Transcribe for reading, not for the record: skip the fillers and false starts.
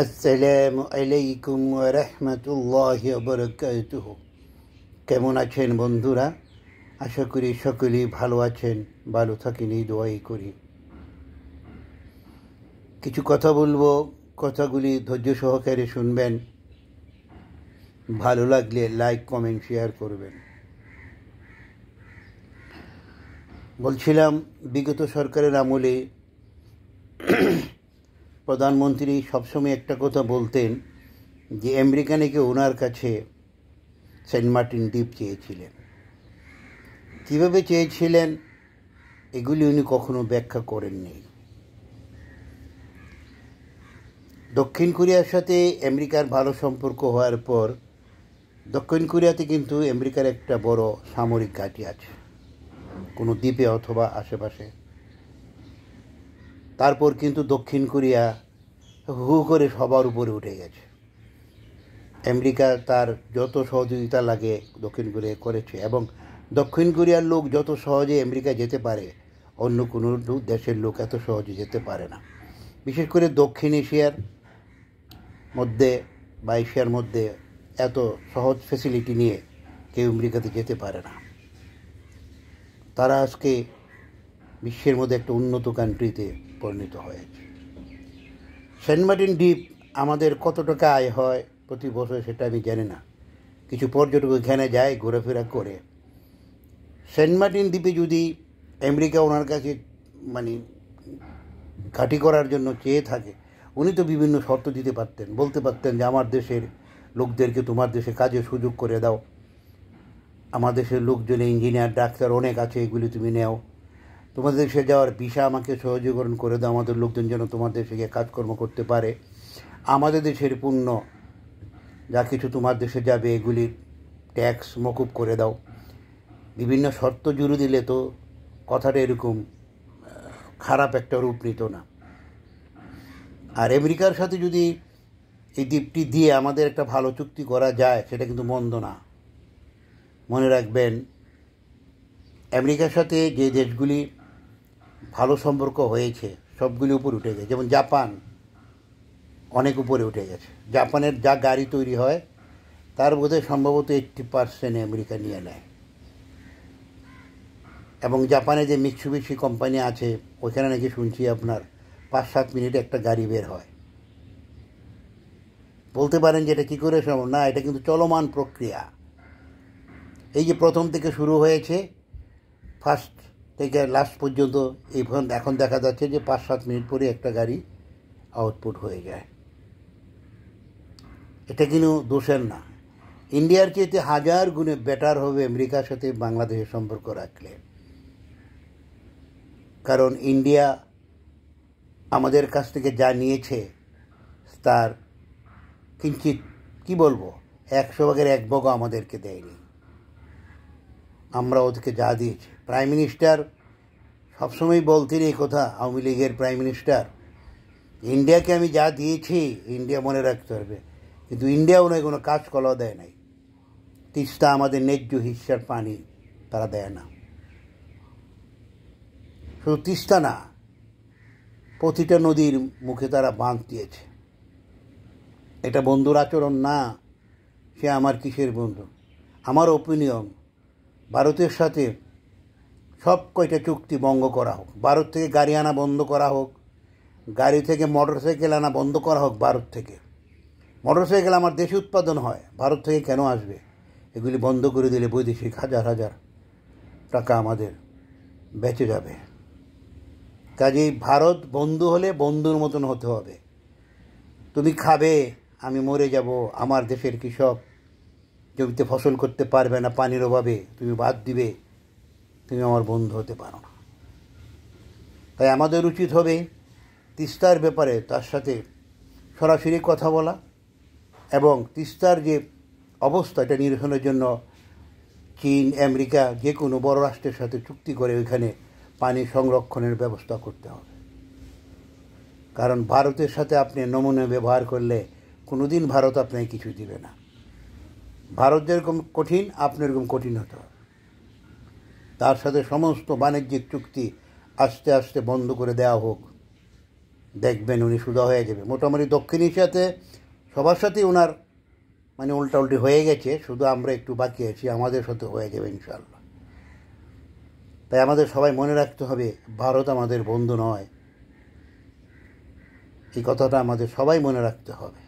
আসসালামু আলাইকুম ওয়া রাহমাতুল্লাহি ওয়া বারাকাতুহু। কেমন আছেন বন্ধুরা? আশা করি সকলেই ভালো আছেন। ভালো থাকেন এই দোয়াই করি। কিছু কথা বলবো, কথাগুলি ধৈর্য সহকারে শুনবেন। ভালো লাগলে লাইক কমেন্ট শেয়ার করবেন। বলছিলাম, বিগত সরকারের আমলে প্রধানমন্ত্রী সবসময় একটা কথা বলতেন যে আমেরিকা নাকি ওনার কাছে সেন্ট মার্টিন দ্বীপ চেয়েছিলেন। কীভাবে চেয়েছিলেন এগুলি উনি কখনো ব্যাখ্যা করেননি। দক্ষিণ কোরিয়ার সাথে আমেরিকার ভালো সম্পর্ক হওয়ার পর দক্ষিণ কোরিয়াতে কিন্তু আমেরিকার একটা বড় সামরিক ঘাঁটি আছে, কোনো দ্বীপে অথবা আশেপাশে। তারপর কিন্তু দক্ষিণ কোরিয়া হু করে সবার উপরে উঠে গেছে। আমেরিকা তার যত সহযোগিতা লাগে দক্ষিণ কোরিয়া করেছে, এবং দক্ষিণ কোরিয়ার লোক যত সহজে আমেরিকা যেতে পারে অন্য কোনো দেশের লোক এত সহজে যেতে পারে না। বিশেষ করে দক্ষিণ এশিয়ার মধ্যে বা এশিয়ার মধ্যে এত সহজ ফ্যাসিলিটি নিয়ে কেউ আমেরিকাতে যেতে পারে না। তারা আজকে বিশ্বের মধ্যে একটা উন্নত কান্ট্রিতে পরিণত হয়েছে। সেন্ট মার্টিন দ্বীপ আমাদের কত টাকা আয় হয় প্রতি বছর সেটা আমি জানি না। কিছু পর্যটক এখানে যায়, ঘোরাফেরা করে। সেন্ট মার্টিন দ্বীপে যদি আমেরিকা ওনার কাছে ঘাঁটি করার জন্য চেয়ে থাকে, উনি তো বিভিন্ন শর্ত দিতে পারতেন, বলতে পারতেন যে আমার দেশের লোকদেরকে তোমার দেশে কাজের সুযোগ করে দাও, আমার দেশের লোকজন ইঞ্জিনিয়ার ডাক্তার অনেক আছে, এগুলি তুমি নেও, তোমাদের দেশে যাওয়ার ভিসা আমাকে সহযোগীকরণ করে দাও, আমাদের লোকজন যেন তোমার দেশে গিয়ে কাজকর্ম করতে পারে, আমাদের দেশের পণ্য যা কিছু তোমার দেশে যাবে এগুলির ট্যাক্স মকুব করে দাও। বিভিন্ন শর্ত জুড়ে দিলে তো কথাটা এরকম খারাপ একটা রূপ নিত না। আর আমেরিকার সাথে যদি এই দ্বীপটি দিয়ে আমাদের একটা ভালো চুক্তি করা যায় সেটা কিন্তু মন্দ না। মনে রাখবেন, আমেরিকার সাথে যে দেশগুলি ভালো সম্পর্ক হয়েছে সবগুলি উপরে উঠে গেছে। যেমন জাপান অনেক উপরে উঠে গেছে। জাপানের যা গাড়ি তৈরি হয় তার বোধহয় সম্ভবত 80% আমেরিকা নিয়ে নেয়। এবং জাপানে যে মিৎসুবিশি কোম্পানি আছে ওইখানে নাকি শুনছি আপনার 5-7 মিনিটে একটা গাড়ি বের হয়। বলতে পারেন যে এটা কী করে সম্ভব? না, এটা কিন্তু চলমান প্রক্রিয়া। এই যে প্রথম থেকে শুরু হয়েছে, ফার্স্ট থেকে লাস্ট পর্যন্ত এখন দেখা যাচ্ছে যে 5-7 মিনিট পরে একটা গাড়ি আউটপুট হয়ে যায়। এটা কিন্তু দোষের না। ইন্ডিয়ার চেয়ে 1000 গুণে বেটার হবে আমেরিকার সাথে বাংলাদেশের সম্পর্ক রাখলে। কারণ ইন্ডিয়া আমাদের কাছ থেকে যা নিয়েছে তার কিঞ্চিত কী বলবো 100 ভাগের 1 ভাগও আমাদেরকে দেয়নি। আমরা ওদেরকে যা দিয়েছি। প্রাইম মিনিস্টার সবসময় বলতেন এই কথা, আওয়ামী লীগের প্রাইম মিনিস্টার, ইন্ডিয়াকে আমি যা দিয়েছি ইন্ডিয়া মনে রাখতে পারবে, কিন্তু ইন্ডিয়াও নয় কোনো কাজ করাও দেয় নাই। তিস্তা আমাদের ন্যায্য হিস্সার পানি তারা দেয় না। শুধু তিস্তা না, প্রতিটা নদীর মুখে তারা বাঁধ দিয়েছে। এটা বন্ধুর আচরণ না। সে আমার কিসের বন্ধু? আমার ওপিনিয়ন, ভারতের সাথে সব কয়টা চুক্তি ভঙ্গ করা হোক, ভারত থেকে গাড়ি আনা বন্ধ করা হোক, গাড়ি থেকে মোটরসাইকেল আনা বন্ধ করা হোক। ভারত থেকে মোটরসাইকেল আমার দেশে উৎপাদন হয়, ভারত থেকে কেন আসবে? এগুলি বন্ধ করে দিলে বৈদেশিক হাজার হাজার টাকা আমাদের বেঁচে যাবে। কাজেই ভারত বন্ধু হলে বন্ধুর মতন হতে হবে। তুমি খাবে, আমি মরে যাব, আমার দেশের কৃষক জমিতে ফসল করতে পারবে না পানির অভাবে, তুমি বাদ দিবে, তুমি আমার বন্ধু হতে পারো না। তাই আমাদের উচিত হবে তিস্তার ব্যাপারে তার সাথে সরাসরি কথা বলা, এবং তিস্তার যে অবস্থা এটা নিরসনের জন্য চীন, আমেরিকা যে কোনো বড় রাষ্ট্রের সাথে চুক্তি করে ওইখানে পানি সংরক্ষণের ব্যবস্থা করতে হবে। কারণ ভারতের সাথে আপনি নমুনা ব্যবহার করলে কোনো দিন ভারত আপনাকে কিছু দিবে না। ভারত যেরকম কঠিন আপনি এরকম কঠিন হতে হবে। তার সাথে সমস্ত বাণিজ্যিক চুক্তি আস্তে আস্তে বন্ধ করে দেওয়া হোক। দেখবেন উনি সোজা হয়ে যাবে। মোটামুটি দক্ষিণ এশিয়াতে সবার সাথেই ওনার মানে উল্টাউল্টি হয়ে গেছে, শুধু আমরা একটু বাকি আছি, আমাদের সাথে হয়ে যাবে ইনশাআল্লাহ। তাই আমাদের সবাই মনে রাখতে হবে ভারত আমাদের বন্ধু নয়, এই কথাটা আমাদের সবাই মনে রাখতে হবে।